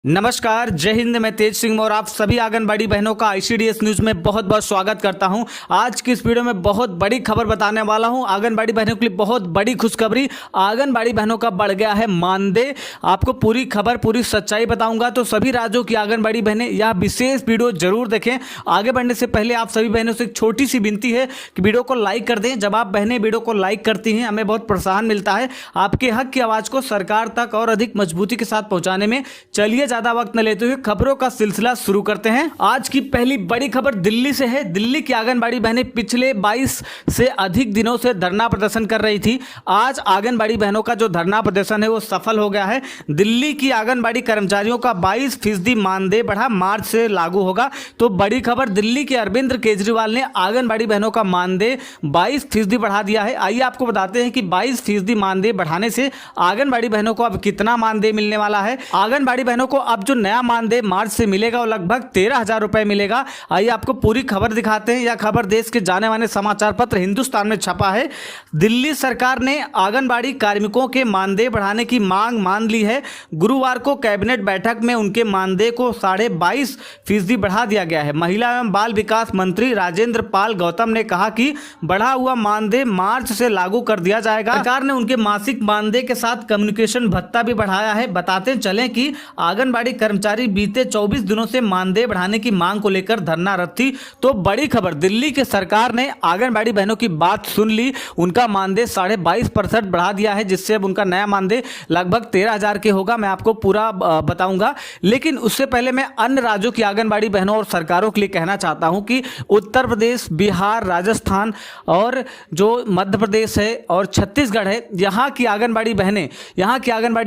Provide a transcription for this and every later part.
नमस्कार, जय हिंद। मैं तेज सिंह और आप सभी आंगनबाड़ी बहनों का आईसीडीएस न्यूज में बहुत बहुत स्वागत करता हूं। आज की इस वीडियो में बहुत बड़ी खबर बताने वाला हूं। आंगनबाड़ी बहनों के लिए बहुत बड़ी खुशखबरी। आंगनबाड़ी बहनों का बढ़ गया है मानदेय। आपको पूरी खबर, पूरी सच्चाई बताऊंगा, तो सभी राज्यों की आंगनबाड़ी बहनें यह विशेष वीडियो जरूर देखें। आगे बढ़ने से पहले आप सभी बहनों से एक छोटी सी विनती है कि वीडियो को लाइक कर दें। जब आप बहनें वीडियो को लाइक करती हैं, हमें बहुत प्रोत्साहन मिलता है आपके हक की आवाज को सरकार तक और अधिक मजबूती के साथ पहुंचाने में। चलिए ज्यादा वक्त न लेते हुए खबरों का सिलसिला शुरू करते हैं। आज की पहली बड़ी खबर दिल्ली से है। दिल्ली की आंगनबाड़ी बहनें पिछले 22 से अधिक दिनों से धरना प्रदर्शन कर रही थी। आज आंगनबाड़ी बहनों का जो धरना प्रदर्शन है वो सफल हो गया है। दिल्ली की आंगनबाड़ी कर्मचारियों का 22% मानदेय बढ़ा, मार्च से लागू होगा। तो बड़ी खबर, दिल्ली के अरविंद केजरीवाल ने आंगनबाड़ी बहनों का मानदेय 22% बढ़ा दिया है। आइए आपको बताते हैं कि 22% मानदेय बढ़ाने से आंगनबाड़ी बहनों को अब कितना मानदेय मिलने वाला है। आंगनबाड़ी बहनों को अब जो नया मानदेय मार्च से मिलेगा वो लगभग 13,000 रुपए मिलेगा। आइए आपको पूरी खबर दिखाते हैं। यह खबर देश के जाने माने समाचार पत्र हिंदुस्तान में छपा है। दिल्ली सरकार ने आंगनबाड़ी कार्मिकों के मानदेय बढ़ाने की मांग मान ली है। गुरुवार को कैबिनेट बैठक में उनके मानदेय को 22.5% बढ़ा दिया गया है। महिला एवं बाल विकास मंत्री राजेंद्र पाल गौतम ने कहा कि बढ़ा हुआ मानदेय मार्च से लागू कर दिया जाएगा। सरकार ने उनके मासिक मानदेय के साथ कम्युनिकेशन भत्ता भी बढ़ाया है। बताते चलें कि आंगनबाड़ी कर्मचारी बीते 24 दिनों से मानदेय बढ़ाने की मांग को लेकर धरनारत थी। तो बड़ी खबर, दिल्ली की सरकार ने आंगनबाड़ी बहनों की बात सुन ली। उनका मानदेय 22.5% बढ़ा दिया है, जिससे अब उनका नया मानदेय लगभग 13,000 के होगा। मैं आपको पूरा बताऊंगा, लेकिन उससे पहले मैं अन्य राज्यों की आंगनबाड़ी बहनों और सरकारों के लिए कहना चाहता हूं कि उत्तर प्रदेश, बिहार, राजस्थान और जो मध्य प्रदेश है और छत्तीसगढ़ है, यहाँ की आंगनबाड़ी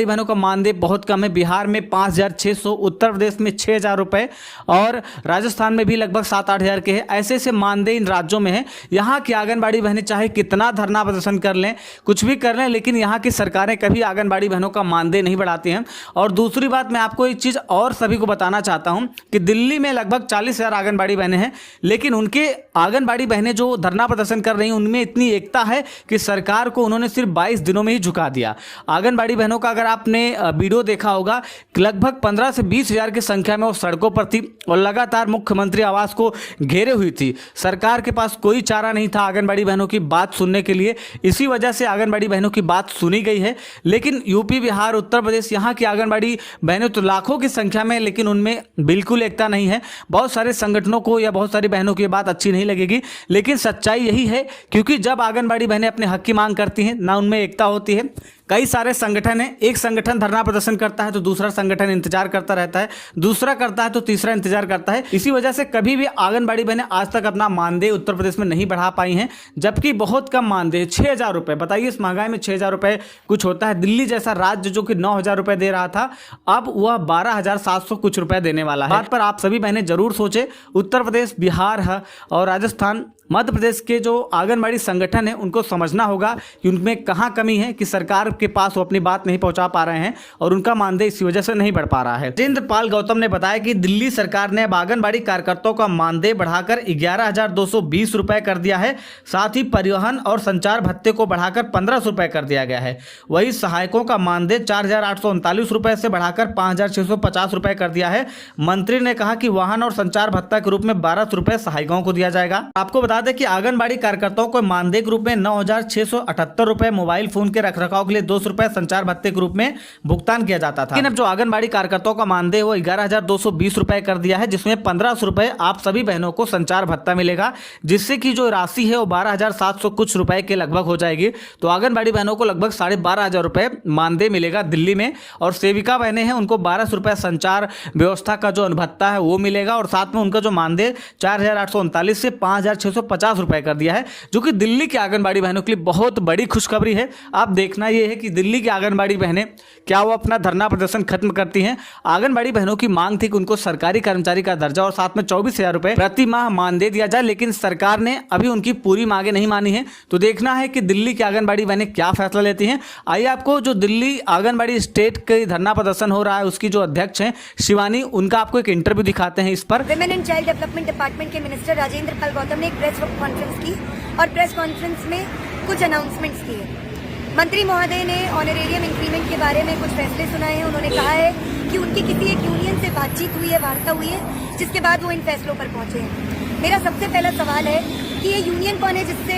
बहनों का मानदेय बहुत कम है। बिहार में 5,600, उत्तर प्रदेश में 6,000 रुपए और राजस्थान में भी लगभग 7-8 हज़ार के हैं। ऐसे मानदेय इन राज्यों में है। यहाँ की आंगनबाड़ी बहनें चाहे कितना धरना प्रदर्शन कर लें, कुछ भी कर लें, लेकिन यहाँ की सरकारें कभी आंगनबाड़ी बहनों का मानदेय नहीं बढ़ाती हैं। और दूसरी बात, मैं आपको एक चीज़ और सभी को बताना चाहता हूँ कि दिल्ली में लगभग 40,000 आंगनबाड़ी बहनें हैं, लेकिन उनके आंगनबाड़ी बहनें जो धरना प्रदर्शन कर रही हैं उनमें इतनी एकता है कि सरकार को उन्होंने सिर्फ 22 दिनों में ही झुका दिया। आंगनबाड़ी बहनों का अगर आपने वीडियो देखा होगा, लगभग 15 से 20 हज़ार की संख्या में वो सड़कों पर थी और लगातार मुख्यमंत्री आवास को घेरे हुई थी। सरकार के पास कोई चारा नहीं था आंगनबाड़ी बहनों की बात सुनने के लिए। इसी वजह से आंगनबाड़ी बहनों की बात सुनी गई है। लेकिन यूपी, बिहार, उत्तर प्रदेश, यहाँ की आंगनबाड़ी बहनें तो लाखों की संख्या में, लेकिन उनमें बिल्कुल एकता नहीं है। बहुत सारे संगठनों को या बहुत सारी बहनों की बात अच्छी नहीं लगेगी, लेकिन सच्चाई यही है, क्योंकि जब आंगनबाड़ी बहनें अपने हक की मांग करती हैं ना उनमें एकता होती है। कई सारे संगठन हैं, एक संगठन धरना प्रदर्शन करता है तो दूसरा संगठन इंतजार करता रहता है, दूसरा करता है तो तीसरा इंतजार करता है। इसी वजह से कभी भी आंगनबाड़ी बहनें आज तक अपना मानदेय उत्तर प्रदेश में नहीं बढ़ा पाई हैं, जबकि बहुत कम मानदेय 6,000 रुपए। बताइए, इस महंगाई में 6,000 रुपए कुछ होता है। दिल्ली जैसा राज्य जो कि 9,000 रुपए दे रहा था, अब वह 12,700 कुछ रुपए देने वाला है। बात पर आप सभी बहनें जरूर सोचें। उत्तर प्रदेश, बिहार और राजस्थान, मध्य प्रदेश के जो आंगनबाड़ी संगठन है उनको समझना होगा कि उनमें कहां कमी है कि सरकार के पास वो अपनी बात नहीं पहुंचा पा रहे हैं और उनका मानदेय इसी वजह से नहीं बढ़ पा रहा है। राजेंद्र पाल गौतम ने बताया कि दिल्ली सरकार ने अब आंगनबाड़ी कार्यकर्ताओं का मानदेय बढ़ाकर 11,220 रुपए कर दिया है। साथ ही परिवहन और संचार भत्ते को बढ़ाकर 1,500 रुपए कर दिया गया है। वहीं सहायकों का मानदेय 4,839 रुपए से बढ़ाकर 5,650 रुपए कर दिया है। मंत्री ने कहा कि वाहन और संचार भत्ता के रूप में 1,200 रुपए सहायकों को दिया जाएगा। आपको बता दें कि आंगनबाड़ी कार्यकर्ताओं को मानदेय के रूप में 9,678 रुपए, मोबाइल फोन के रखरखाव के लिए 200 रुपए संचार भत्ते के रूप में भुगतान किया जाता था। लेकिन अब जो आंगनबाड़ी कार्यकर्ताओं का मानदेय वो 11,220 रुपए कर दिया है, जिसमें 1,500 रुपए आप सभी बहनों को संचार भत्ता मिलेगा, जिससे कि जो राशि है वो 12,700 कुछ रुपए के लगभग हो जाएगी। तो आंगनबाड़ी बहनों को लगभग 12,500 रुपए मानदेय मिलेगा दिल्ली में। और सेविका बहनें हैं उनको 1,200 रुपए संचार व्यवस्था का जो अनुभत्ता है वो मिलेगा। और साथ में उनका जो मानदेय 4,839 से 5,650 रुपए कर दिया है, जो कि दिल्ली के आंगनबाड़ी बहनों के लिए बहुत बड़ी खुशखबरी है। आप देखना यह है कि दिल्ली की आंगनबाड़ी बहनें क्या वो अपना धरना प्रदर्शन खत्म करती हैं। आंगनबाड़ी बहनों की मांग थी कि उनको सरकारी कर्मचारी का दर्जा और साथ में 24,000 रुपए प्रति माह मानदेय दिया जाए, लेकिन सरकार ने अभी उनकी पूरी मांगे नहीं मानी है। तो देखना है कि दिल्ली की आंगनबाड़ी बहनें क्या फैसला लेती हैं। आइए आपको जो दिल्ली आंगनबाड़ी स्टेट के धरना प्रदर्शन हो रहा है उसकी जो अध्यक्ष हैं शिवानी, उनका आपको एक इंटरव्यू दिखाते हैं। इस पर women and child development department के मिनिस्टर राजेंद्र पाल गौतम ने एक प्रेस कॉन्फ्रेंस की और प्रेस कॉन्फ्रेंस में कुछ अनाउंसमेंट्स किए। मंत्री महोदय ने ऑनरेरियम इंक्रीमेंट के बारे में कुछ फैसले सुनाए हैं। उन्होंने कहा है कि उनकी किसी एक यूनियन बातचीत हुई है, वार्ता हुई है, जिसके बाद वो इन फैसलों पर पहुंचे हैं। मेरा सबसे पहला सवाल है कि ये यूनियन कौन है जिससे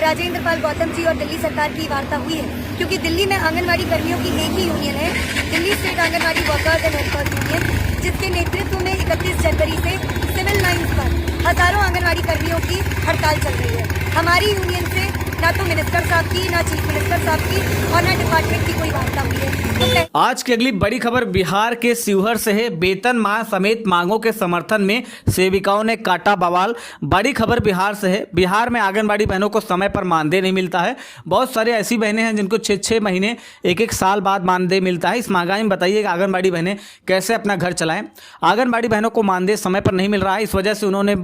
राजेंद्र पाल गौतम जी और दिल्ली सरकार की वार्ता हुई है? क्योंकि दिल्ली में आंगनवाड़ी कर्मियों की एक ही यूनियन है, Delhi state anganwadi workers and helpers union, जिसके नेतृत्व में 31 जनवरी से सिविल लाइंस पर हजारों आंगनवाड़ी कर्मियों की हड़ताल चल रही है। हमारी यूनियन से ना तो मिनिस्टर साहब की, ना चीफ मिनिस्टर साहब की और ना डिपार्टमेंट की कोई वार्ता हुई है। आज की अगली बड़ी खबर बिहार के शिवहर से है। वेतन माह समेत मांगों के समर्थन में सेविकाओं ने काटा बवाल। बड़ी खबर बिहार से है। बिहार में आंगनबाड़ी बहनों को समय पर मानदेय नहीं मिलता है। बहुत सारी ऐसी बहनें हैं जिनको 6-6 महीने, एक साल बाद मानदेय मिलता है। इस महंगाई में बताइए कि आंगनबाड़ी बहनें कैसे अपना घर चलाएं। आंगनबाड़ी बहनों को मानदेय समय पर नहीं मिल रहा है, इस वजह से उन्होंने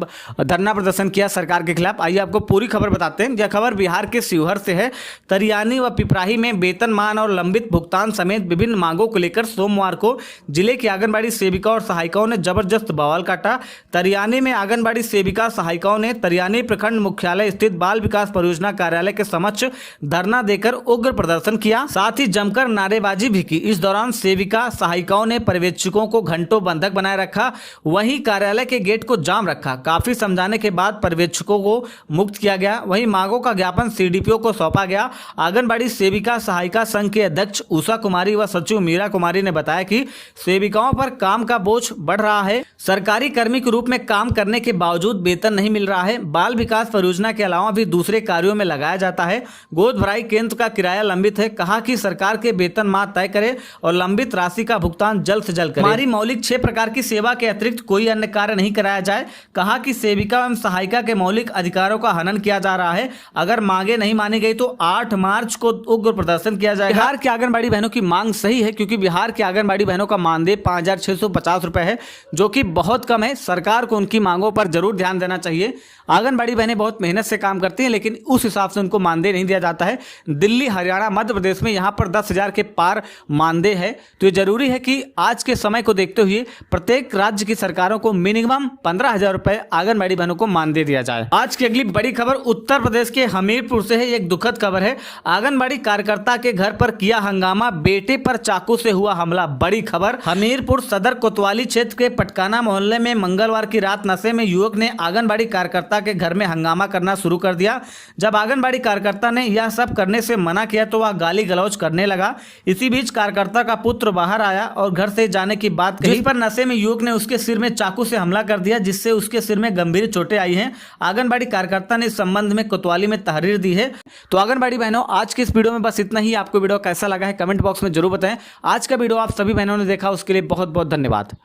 धरना प्रदर्शन किया सरकार के खिलाफ। आइए आपको पूरी खबर बताते हैं। यह खबर बिहार के शिवहर से है। तरियानी व पिपराही में वेतनमान और लंबित भुगतान समेत विभिन्न मांगों को लेकर सोमवार को जिले की आंगनबाड़ी सेविका और सहायिकाओं ने जबरदस्त बवाल काटा। तरियानी में आंगनबाड़ी सेविका सहायिकाओं ने तरियानी प्रखंड मुख्यालय स्थित बाल विकास परियोजना कार्यालय के समक्ष धरना देकर उग्र प्रदर्शन किया, साथ ही जमकर नारेबाजी भी की। इस दौरान सेविका सहायिकाओं ने पर्यवेक्षकों को घंटों बंधक बनाए रखा, वहीं कार्यालय के गेट को जाम रखा। काफी समझाने के बाद पर्यवेक्षकों को मुक्त किया गया। वहीं मांगों का ज्ञापन सीडीपीओ को सौंपा गया। आंगनबाड़ी सेविका सहायिका संघ के अध्यक्ष उषा कुमारी व सचिव मीरा कुमारी ने बताया कि सेविकाओं पर काम का बोझ बढ़ रहा है। सरकारी कर्मी के रूप में काम करने के बावजूद वेतन नहीं मिल रहा है। बाल विकास परियोजना के अलावा भी दूसरे कार्यों में लगाया जाता है। गोद भराई केंद्र का किराया लंबित है। कहा कि सरकार के वेतन माह तय करे और लंबित राशि का भुगतान जल्द से जल्द करे। हमारी मौलिक 6 प्रकार की सेवा के अतिरिक्त कोई अन्य कार्य नहीं कराया जाए। कहा कि सेविका एवं सहायिका के मौलिक अधिकारों का हनन किया जा रहा है। अगर मांगे नहीं मानी गई तो 8 मार्च को उग्र प्रदर्शन किया जाएगा। बिहार की आंगनबाड़ी बहनों की मांग सही है, क्योंकि बिहार की आंगनबाड़ी बहनों का मानदेय 5,650 रुपए है, जो कि बहुत कम है। सरकार को उनकी मांगों पर जरूर ध्यान देना चाहिए। आंगनबाड़ी बहनें बहुत मेहनत से काम करती हैं, लेकिन उस हिसाब से उनको मानदेय नहीं दिया जाता है। दिल्ली, हरियाणा, मध्य प्रदेश में यहाँ पर 10,000 के पार मानदेय है। तो ये जरूरी है कि आज के समय को देखते हुए प्रत्येक राज्य की सरकारों को मिनिमम 15,000 रुपए आंगनबाड़ी बहनों को मानदेय दिया जाए। आज की अगली बड़ी खबर उत्तर प्रदेश के हमीरपुर से है। एक दुखद खबर है। आंगनबाड़ी कार्यकर्ता के घर पर किया हंगामा, बेटे पर चाकू से हुआ हमला। बड़ी खबर हमीरपुर सदर कोतवाली क्षेत्र के पटकाना मोहल्ले में मंगलवार की रात नशे में युवक ने आंगनबाड़ी कार्यकर्ता के घर में हंगामा करना शुरू कर दिया। जब आंगनबाड़ी कार्यकर्ता ने यह सब करने से मना किया तो वह गाली गलौज करने लगा। इसी बीच कार्यकर्ता का पुत्र बाहर आया और घर से जाने की बात कही, जिस पर नशे में युवक ने उसके सिर में चाकू से हमला कर दिया, जिससे उसके सिर में गंभीर चोटें आई हैं। आंगनबाड़ी कार्यकर्ता ने इस संबंध में कोतवाली में तहरीर दी है। तो आंगनबाड़ी बहनों, आज की इस वीडियो में बस इतना ही। आपको वीडियो कैसा लगा है कमेंट बॉक्स में जरूर बताएं। आज का वीडियो आप सभी बहनों ने देखा, उसके लिए बहुत बहुत धन्यवाद।